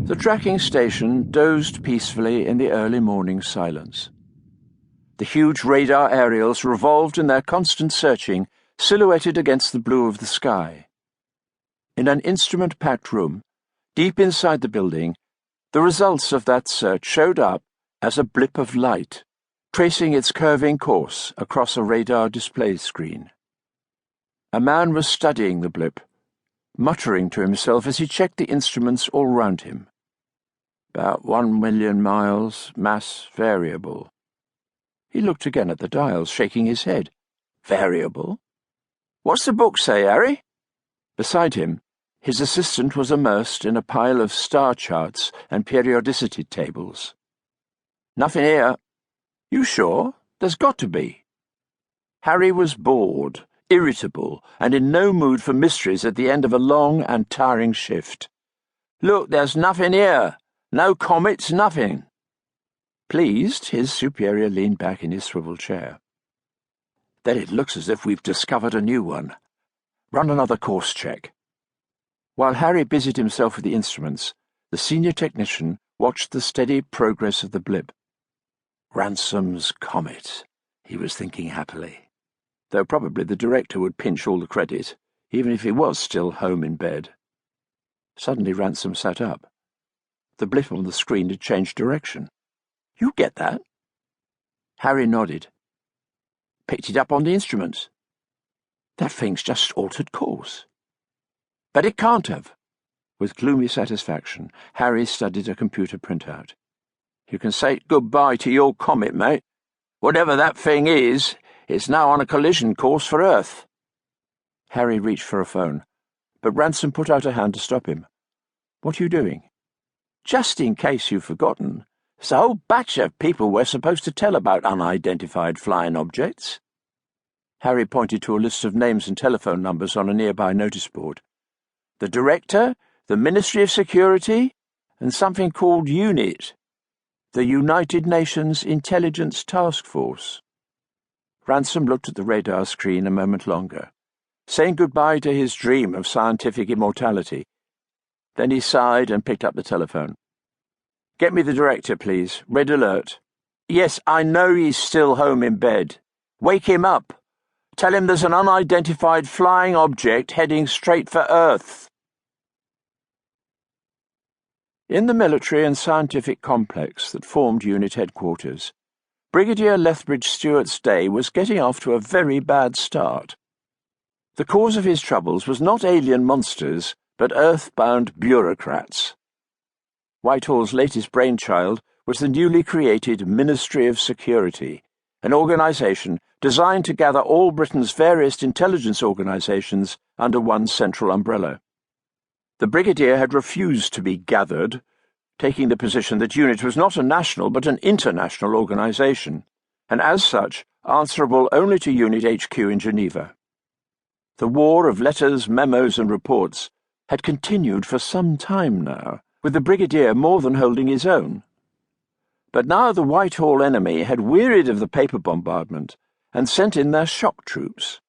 The tracking station dozed peacefully in the early morning silence. The huge radar aerials revolved in their constant searching, silhouetted against the blue of the sky. In an instrument-packed room, deep inside the building, the results of that search showed up as a blip of light, tracing its curving course across a radar display screen. A man was studying the blip, muttering to himself as he checked the instruments all round him. About 1 million miles, mass variable. He looked again at the dials, shaking his head. Variable? What's the book say, Harry? Beside him, his assistant was immersed in a pile of star charts and periodicity tables. Nothing here. You sure? There's got to be. Harry was bored, irritable, and in no mood for mysteries at the end of a long and tiring shift. Look, there's nothing here. No comets, nothing. Pleased, his superior leaned back in his swivel chair. Then it looks as if we've discovered a new one. Run another course check. While Harry busied himself with the instruments, the senior technician watched the steady progress of the blip. Ransom's comet, he was thinking happily, though probably the director would pinch all the credit, even if he was still home in bed. Suddenly Ransom sat up. The blip on the screen had changed direction. You get that? Harry nodded. Picked it up on the instruments. That thing's just altered course. But it can't have. With gloomy satisfaction, Harry studied a computer printout. You can say goodbye to your comet, mate. Whatever that thing is, it's now on a collision course for Earth. Harry reached for a phone, but Ransom put out a hand to stop him. What are you doing? Just in case you've forgotten, there's a whole batch of people we're supposed to tell about unidentified flying objects. Harry pointed to a list of names and telephone numbers on a nearby notice board. The Director, the Ministry of Security, and something called UNIT, the United Nations Intelligence Task Force. Ransom looked at the radar screen a moment longer, saying goodbye to his dream of scientific immortality. Then he sighed and picked up the telephone. Get me the Director, please. Red alert. Yes, I know he's still home in bed. Wake him up. Tell him there's an unidentified flying object heading straight for Earth. In the military and scientific complex that formed unit headquarters, Brigadier Lethbridge Stewart's day was getting off to a very bad start. The cause of his troubles was not alien monsters, but earth-bound bureaucrats. Whitehall's latest brainchild was the newly created Ministry of Security, an organisation designed to gather all Britain's various intelligence organisations under one central umbrella. The Brigadier had refused to be gathered, taking the position that UNIT was not a national but an international organisation, and as such answerable only to UNIT HQ in Geneva. The war of letters, memos and reports had continued for some time now, with the Brigadier more than holding his own. But now the Whitehall enemy had wearied of the paper bombardment and sent in their shock troops,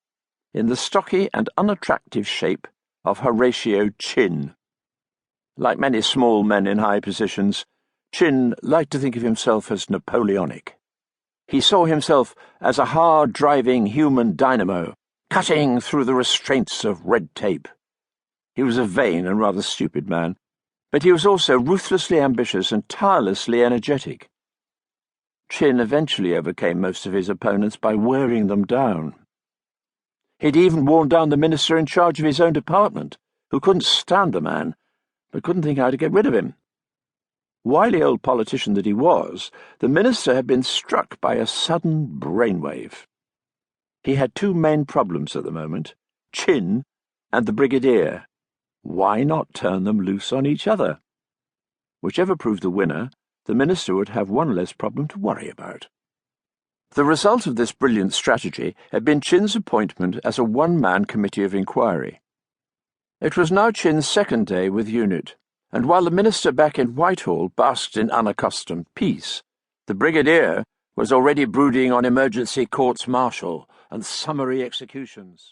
in the stocky and unattractive shape of Horatio Chin. Like many small men in high positions, Chin liked to think of himself as Napoleonic. He saw himself as a hard-driving human dynamo, cutting through the restraints of red tape. He was a vain and rather stupid man, but he was also ruthlessly ambitious and tirelessly energetic. Chin eventually overcame most of his opponents by wearing them down. He'd even worn down the minister in charge of his own department, who couldn't stand the man, but couldn't think how to get rid of him. Wily old politician that he was, the minister had been struck by a sudden brainwave. He had two main problems at the moment, Chin and the Brigadier. Why not turn them loose on each other? Whichever proved the winner, the minister would have one less problem to worry about. The result of this brilliant strategy had been Chin's appointment as a one-man committee of inquiry. It was now Chin's second day with UNIT, and while the minister back in Whitehall basked in unaccustomed peace, the Brigadier was already brooding on emergency courts-martial and summary executions.